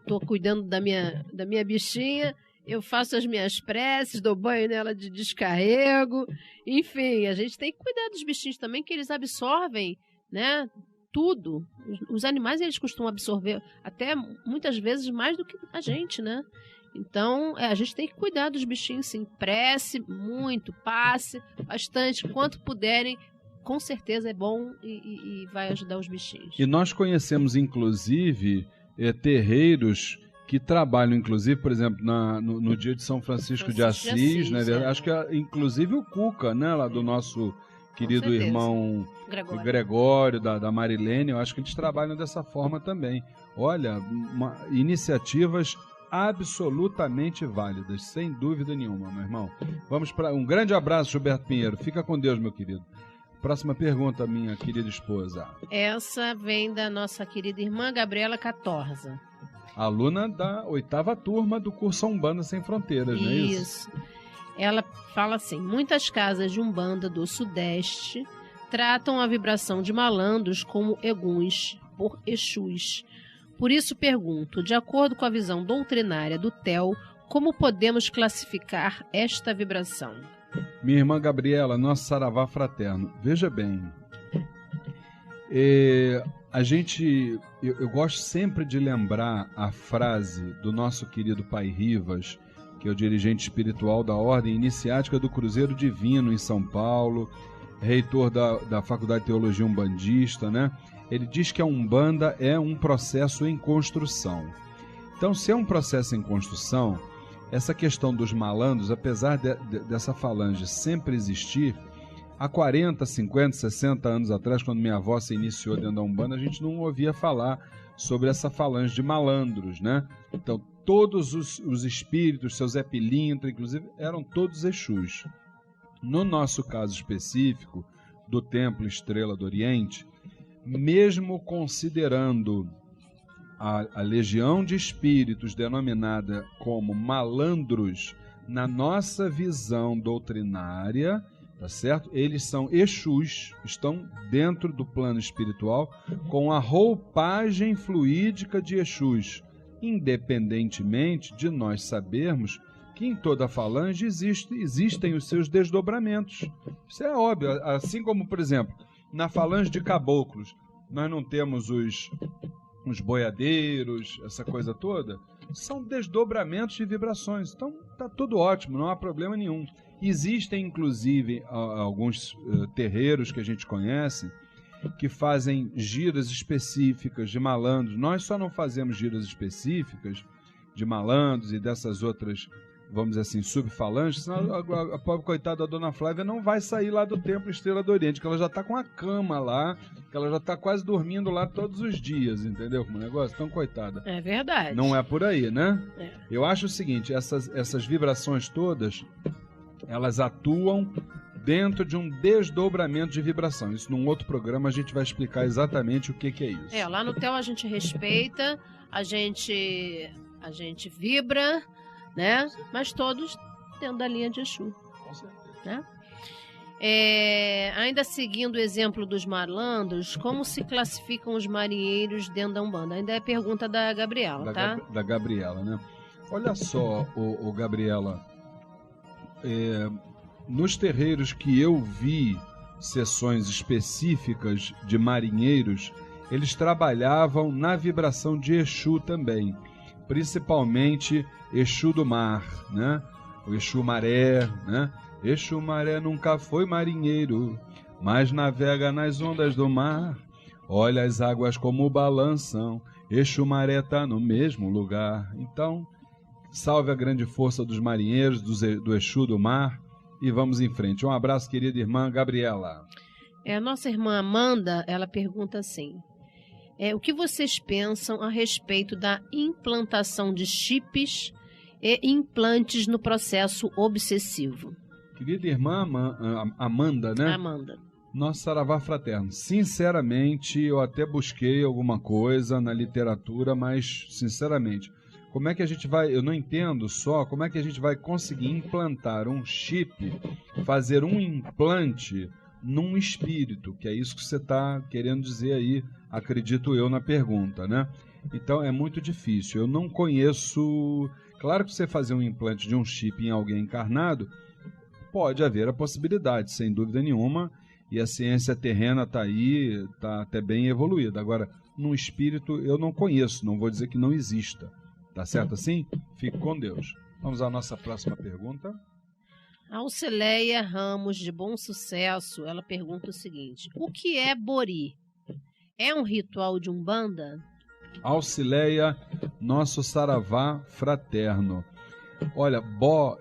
Speaker 2: estou cuidando da minha bichinha, eu faço as minhas preces, dou banho nela de descarrego. Enfim, a gente tem que cuidar dos bichinhos também, que eles absorvem, né, tudo. Os animais, eles costumam absorver até muitas vezes mais do que a gente, né? Então, a gente tem que cuidar dos bichinhos, sim. Prece muito, passe bastante, quanto puderem. Com certeza é bom e vai ajudar os bichinhos. E
Speaker 1: nós conhecemos, inclusive, terreiros que trabalham, inclusive, por exemplo, no dia de São Francisco de Assis, né? Acho que inclusive o Cuca, né, lá do nosso querido irmão Gregório da Marilene, eu acho que eles trabalham dessa forma também. Olha, iniciativas absolutamente válidas, sem dúvida nenhuma, meu irmão. Vamos para um grande abraço, Gilberto Pinheiro. Fica com Deus, meu querido. Próxima pergunta, minha querida esposa.
Speaker 2: Essa vem da nossa querida irmã Gabriela Catorza.
Speaker 1: Aluna da 8ª turma do curso Umbanda Sem Fronteiras, não é isso?
Speaker 2: Isso. Ela fala assim: muitas casas de Umbanda do Sudeste tratam a vibração de malandros como eguns, por Exus. Por isso pergunto, de acordo com a visão doutrinária do TEL, como podemos classificar esta vibração?
Speaker 1: Minha irmã Gabriela, nosso saravá fraterno, veja bem, eu gosto sempre de lembrar a frase do nosso querido Pai Rivas, que é o dirigente espiritual da Ordem Iniciática do Cruzeiro Divino em São Paulo, reitor da Faculdade de Teologia Umbandista, né? Ele diz que a Umbanda é um processo em construção. Então, se é um processo em construção, essa questão dos malandros, apesar dessa falange sempre existir, há 40, 50, 60 anos atrás, quando minha avó se iniciou dentro da Umbanda, a gente não ouvia falar sobre essa falange de malandros, né? Então, todos os espíritos, seus Pilintra, inclusive, eram todos Exus. No nosso caso específico, do Templo Estrela do Oriente, mesmo considerando a legião de espíritos denominada como malandros, na nossa visão doutrinária, tá certo? Eles são Exus, estão dentro do plano espiritual com a roupagem fluídica de Exus, independentemente de nós sabermos que em toda falange existem os seus desdobramentos. Isso é óbvio, assim como, por exemplo, na falange de caboclos, nós não temos os boiadeiros, essa coisa toda, são desdobramentos de vibrações. Então, tá tudo ótimo, não há problema nenhum. Existem, inclusive, alguns terreiros que a gente conhece que fazem giras específicas de malandros. Nós só não fazemos giras específicas de malandros e dessas outras, vamos dizer assim, subfalanges, senão a pobre coitada da Dona Flávia não vai sair lá do Templo Estrela do Oriente, que ela já está com a cama lá, que ela já está quase dormindo lá todos os dias, entendeu como negócio? Então, coitada.
Speaker 2: É verdade.
Speaker 1: Não é por aí, né?
Speaker 2: É.
Speaker 1: Eu acho o seguinte, essas vibrações todas, elas atuam dentro de um desdobramento de vibração. Isso num outro programa a gente vai explicar exatamente o que é isso.
Speaker 2: Lá no TEL a gente respeita, a gente vibra, né? Mas todos dentro da linha de Exu.
Speaker 1: Com certeza.
Speaker 2: Né? Ainda seguindo o exemplo dos malandros, como se classificam os marinheiros dentro da Umbanda? Ainda é pergunta da Gabriela, tá?
Speaker 1: Da Gabriela, né? Olha só, o Gabriela, nos terreiros que eu vi sessões específicas de marinheiros, eles trabalhavam na vibração de Exu também, principalmente Exu do mar, né? O Exu Maré, né? Exu Maré nunca foi marinheiro, mas navega nas ondas do mar. Olha as águas como balançam, Exu Maré tá no mesmo lugar. Então, salve a grande força dos marinheiros, do Exu do mar, e vamos em frente. Um abraço, querida irmã Gabriela.
Speaker 2: A nossa irmã Amanda, ela pergunta assim: o que vocês pensam a respeito da implantação de chips e implantes no processo obsessivo?
Speaker 1: Querida irmã Amanda, né?
Speaker 2: Amanda.
Speaker 1: Nosso saravá fraterno. Sinceramente, eu até busquei alguma coisa na literatura, mas, sinceramente, como é que a gente vai... Eu não entendo só como é que a gente vai conseguir implantar um chip, fazer um implante num espírito, que é isso que você está querendo dizer aí, acredito eu, na pergunta, né? Então, é muito difícil. Eu não conheço... Claro que você fazer um implante de um chip em alguém encarnado, pode haver a possibilidade, sem dúvida nenhuma, e a ciência terrena está aí, está até bem evoluída. Agora, num espírito, eu não conheço, não vou dizer que não exista. Tá certo assim? Fique com Deus. Vamos à nossa próxima pergunta.
Speaker 2: A Alcileia Ramos, de Bom Sucesso, ela pergunta o seguinte: o que é Bori? É um ritual de Umbanda?
Speaker 1: Alcileia, nosso saravá fraterno. Olha, Bó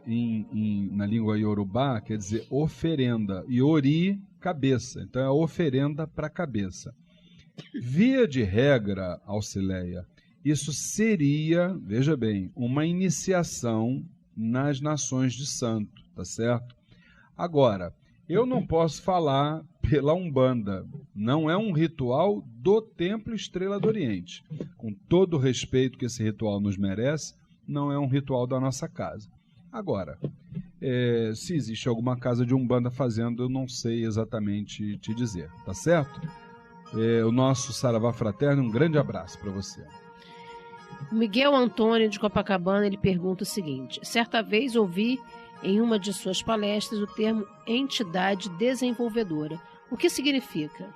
Speaker 1: na língua iorubá quer dizer oferenda, e Ori, cabeça. Então é oferenda para a cabeça. Via de regra, Alcileia, isso seria, veja bem, uma iniciação nas nações de santo, tá certo? Agora, eu não posso falar pela Umbanda, não é um ritual do Templo Estrela do Oriente. Com todo o respeito que esse ritual nos merece, não é um ritual da nossa casa. Agora, se existe alguma casa de Umbanda fazendo, eu não sei exatamente te dizer, tá certo? O nosso saravá fraterno, um grande abraço para você.
Speaker 2: Miguel Antônio, de Copacabana, ele pergunta o seguinte: certa vez ouvi em uma de suas palestras o termo entidade desenvolvedora. O que significa?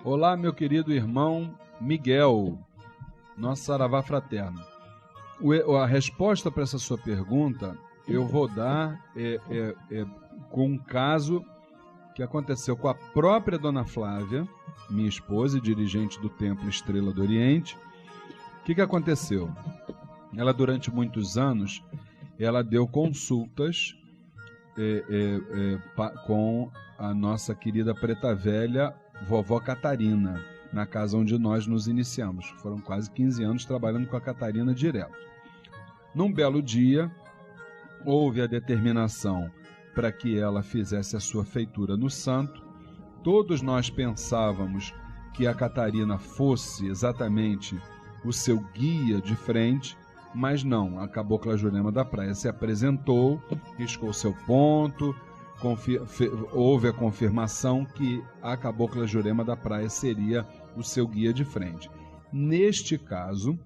Speaker 1: Olá, meu querido irmão Miguel, nosso saravá fraterno. A resposta para essa sua pergunta eu vou dar com um caso que aconteceu com a própria Dona Flávia, minha esposa e dirigente do Templo Estrela do Oriente. O que aconteceu? Ela, durante muitos anos, ela deu consultas com a nossa querida preta velha, vovó Catarina, na casa onde nós nos iniciamos. Foram quase 15 anos trabalhando com a Catarina direto. Num belo dia, houve a determinação para que ela fizesse a sua feitura no santo. Todos nós pensávamos que a Catarina fosse exatamente o seu guia de frente, mas não, a Cabocla Jurema da Praia se apresentou, riscou seu ponto, houve a confirmação que a Cabocla Jurema da Praia seria o seu guia de frente. Neste caso,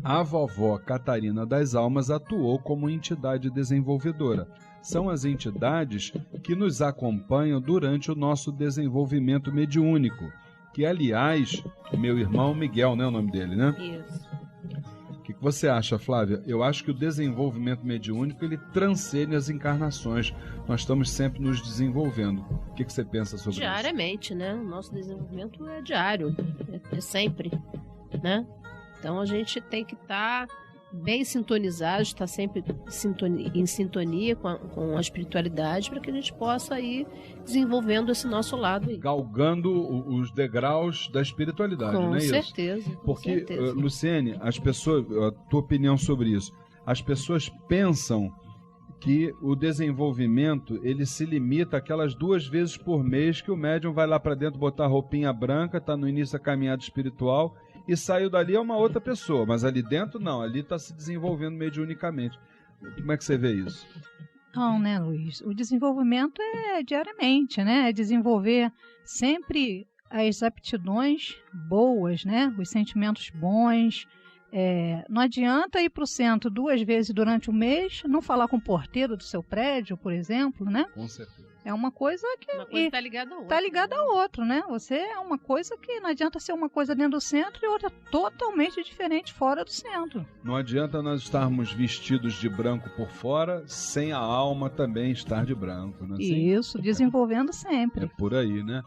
Speaker 1: a vovó Catarina das Almas atuou como entidade desenvolvedora. São as entidades que nos acompanham durante o nosso desenvolvimento mediúnico, que, aliás, meu irmão Miguel, né, o nome dele, né?
Speaker 2: Isso.
Speaker 1: O que você acha, Flávia? Eu acho que o desenvolvimento mediúnico, ele transcende as encarnações. Nós estamos sempre nos desenvolvendo. O que você pensa sobre isso?
Speaker 2: Diariamente, né? O nosso desenvolvimento é diário, é sempre, né? Então a gente tem que estar bem sintonizado, estar sempre em sintonia com a espiritualidade, para que a gente possa ir desenvolvendo esse nosso lado aí.
Speaker 1: Galgando os degraus da espiritualidade, não é isso? Porque,
Speaker 2: com certeza.
Speaker 1: Luciene, as pessoas, a tua opinião sobre isso, as pessoas pensam que o desenvolvimento, ele se limita àquelas 2 vezes por mês que o médium vai lá para dentro botar roupinha branca, está no início da caminhada espiritual e saiu dali é uma outra pessoa, mas ali dentro não, ali está se desenvolvendo mediunicamente. Como é que você vê isso?
Speaker 3: Não, né, Luiz? O desenvolvimento é diariamente, né? É desenvolver sempre as aptidões boas, né? Os sentimentos bons. Não adianta ir para o centro 2 vezes durante o mês, não falar com o porteiro do seu prédio, por exemplo, né?
Speaker 1: Com certeza.
Speaker 3: É uma coisa que
Speaker 2: está ligada a outra.
Speaker 3: Está ligada a outra, né? Você é uma coisa que não adianta ser uma coisa dentro do centro e outra totalmente diferente fora do centro.
Speaker 1: Não adianta nós estarmos vestidos de branco por fora, sem a alma também estar de branco, né?
Speaker 3: Isso, desenvolvendo sempre.
Speaker 1: É por aí, né?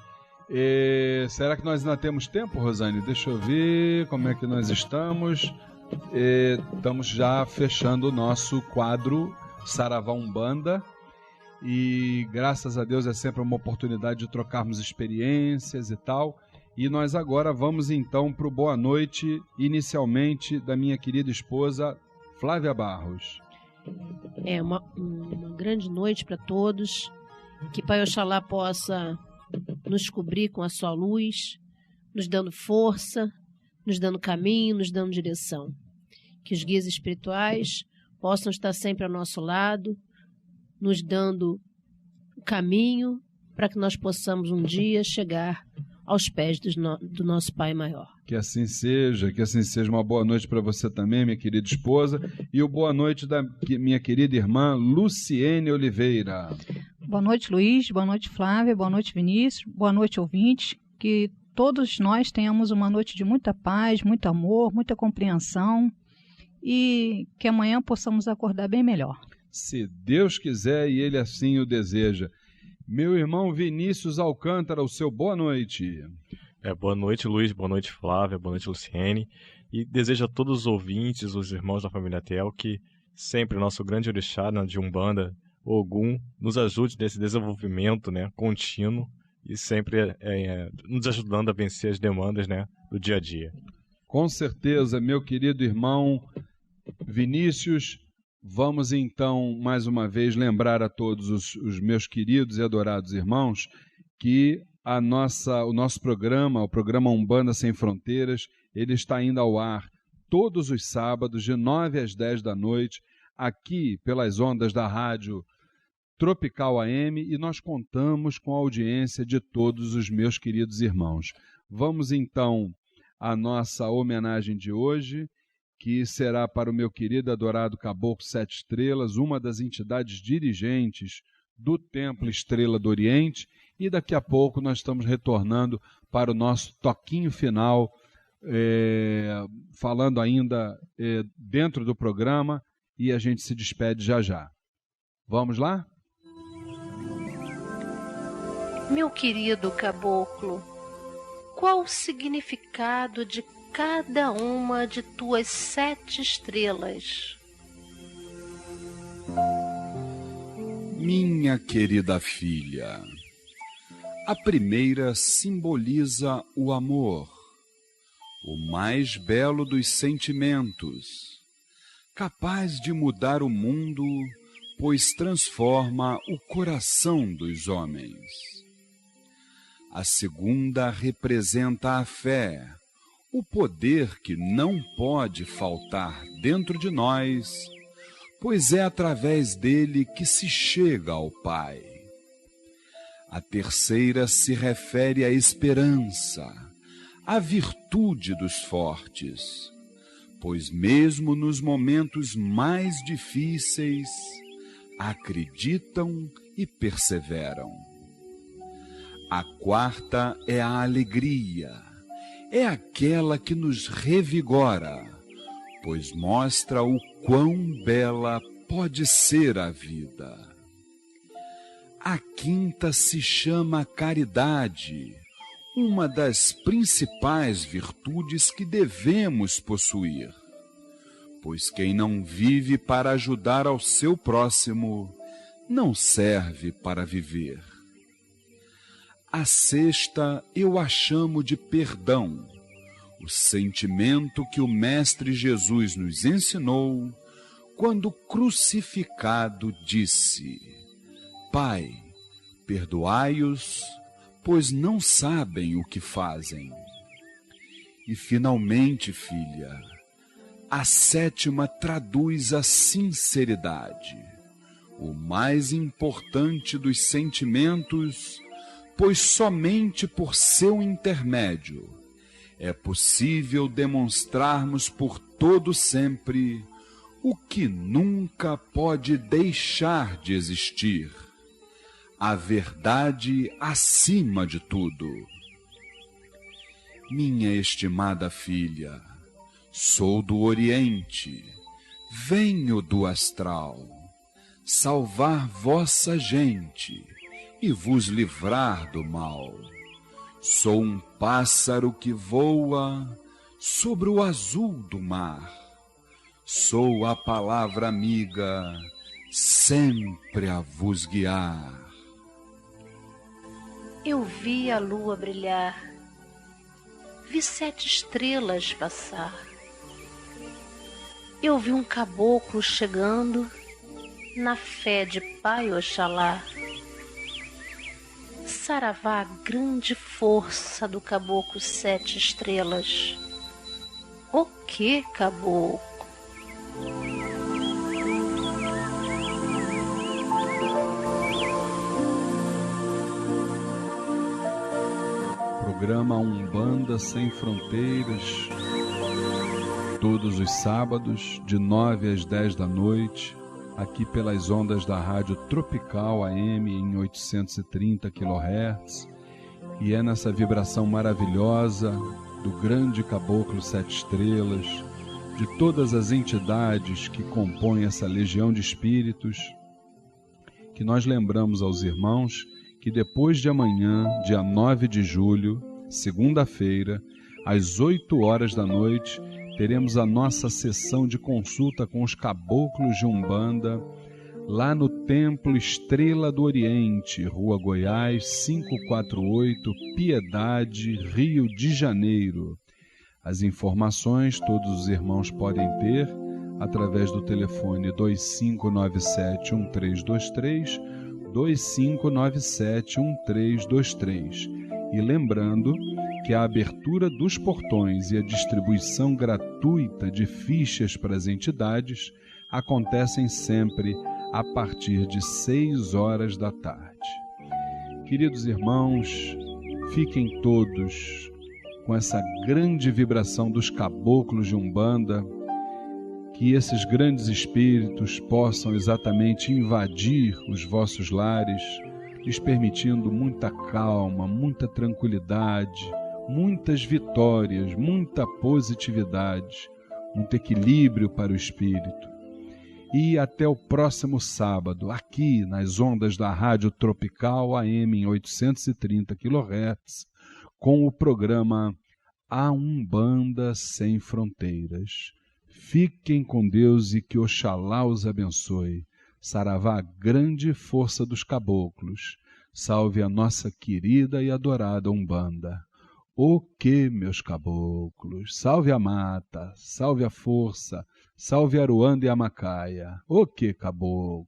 Speaker 1: Será que nós ainda temos tempo, Rosane? Deixa eu ver como é que nós estamos. Estamos já fechando o nosso quadro Saravá Umbanda. E graças a Deus é sempre uma oportunidade de trocarmos experiências e tal. E nós agora vamos então para o boa noite, inicialmente, da minha querida esposa Flávia Barros.
Speaker 2: Uma grande noite para todos. Que Pai Oxalá possa nos cobrir com a sua luz, nos dando força, nos dando caminho, nos dando direção. Que os guias espirituais possam estar sempre ao nosso lado, nos dando o caminho para que nós possamos um dia chegar aos pés do nosso Pai Maior.
Speaker 1: Que assim seja uma boa noite para você também, minha querida esposa, e o boa noite da minha querida irmã Luciene Oliveira.
Speaker 3: Boa noite, Luiz, boa noite, Flávia, boa noite, Vinícius, boa noite, ouvintes, que todos nós tenhamos uma noite de muita paz, muito amor, muita compreensão e que amanhã possamos acordar bem melhor.
Speaker 1: Se Deus quiser e Ele assim o deseja. Meu irmão Vinícius Alcântara, o seu boa noite.
Speaker 4: Boa noite, Luiz, boa noite, Flávia, boa noite, Luciene. E desejo a todos os ouvintes, os irmãos da família Tel, que sempre o nosso grande orixá de Umbanda, Ogum, nos ajude nesse desenvolvimento, né, contínuo e sempre nos ajudando a vencer as demandas, né, do dia a dia.
Speaker 1: Com certeza, meu querido irmão Vinícius. Vamos então, mais uma vez, lembrar a todos os meus queridos e adorados irmãos que o nosso programa, o programa Umbanda Sem Fronteiras, ele está indo ao ar todos os sábados, de 9 às 10 da noite, aqui pelas ondas da rádio Tropical AM, e nós contamos com a audiência de todos os meus queridos irmãos. Vamos então à nossa homenagem de hoje, que será para o meu querido adorado Caboclo 7 Estrelas, uma das entidades dirigentes do Templo Estrela do Oriente, e daqui a pouco nós estamos retornando para o nosso toquinho final, falando ainda dentro do programa, e a gente se despede já já. Vamos lá?
Speaker 2: Meu querido Caboclo, qual o significado de cada uma de tuas 7 estrelas?
Speaker 1: Minha querida filha, a primeira simboliza o amor, o mais belo dos sentimentos, capaz de mudar o mundo, pois transforma o coração dos homens. A segunda representa a fé, o poder que não pode faltar dentro de nós, pois é através dele que se chega ao Pai. A terceira se refere à esperança, à virtude dos fortes, pois mesmo nos momentos mais difíceis, acreditam e perseveram. A quarta é a alegria, é aquela que nos revigora, pois mostra o quão bela pode ser a vida. A quinta se chama caridade, uma das principais virtudes que devemos possuir, pois quem não vive para ajudar ao seu próximo, não serve para viver. A sexta eu a chamo de perdão, o sentimento que o Mestre Jesus nos ensinou quando crucificado disse: Pai, perdoai-os, pois não sabem o que fazem. E finalmente, filha, a sétima traduz a sinceridade, o mais importante dos sentimentos, pois somente por seu intermédio é possível demonstrarmos por todo sempre o que nunca pode deixar de existir: a verdade acima de tudo. Minha estimada filha, sou do Oriente, venho do astral, salvar vossa gente e vos livrar do mal. Sou um pássaro que voa sobre o azul do mar. Sou a palavra amiga, sempre a vos guiar.
Speaker 7: Eu vi a lua brilhar, vi 7 estrelas passar. Eu vi um caboclo chegando, na fé de Pai Oxalá. Saravá, a grande força do caboclo 7 estrelas. O que, caboclo?
Speaker 1: Programa Umbanda Sem Fronteiras, todos os sábados, de 9 às 10 da noite, aqui pelas ondas da Rádio Tropical AM em 830 kHz, e é nessa vibração maravilhosa do grande caboclo 7 estrelas, de todas as entidades que compõem essa legião de espíritos, que nós lembramos aos irmãos que depois de amanhã, dia 9 de julho, segunda-feira, às 8 horas da noite, teremos a nossa sessão de consulta com os caboclos de Umbanda, lá no Templo Estrela do Oriente, Rua Goiás, 548, Piedade, Rio de Janeiro. As informações todos os irmãos podem ter através do telefone 2597-1323, 2597-1323. E lembrando que a abertura dos portões e a distribuição gratuita de fichas para as entidades acontecem sempre a partir de 6 horas da tarde. Queridos irmãos, fiquem todos com essa grande vibração dos caboclos de Umbanda, que esses grandes espíritos possam exatamente invadir os vossos lares, lhes permitindo muita calma, muita tranquilidade, muitas vitórias, muita positividade, muito equilíbrio para o espírito. E até o próximo sábado, aqui nas ondas da Rádio Tropical AM em 830 kHz, com o programa A Umbanda Sem Fronteiras. Fiquem com Deus e que Oxalá os abençoe. Saravá, grande força dos caboclos. Salve a nossa querida e adorada Umbanda. O que, meus caboclos? Salve a mata, salve a força, salve Aruanda e a Macaia. O que, caboclo?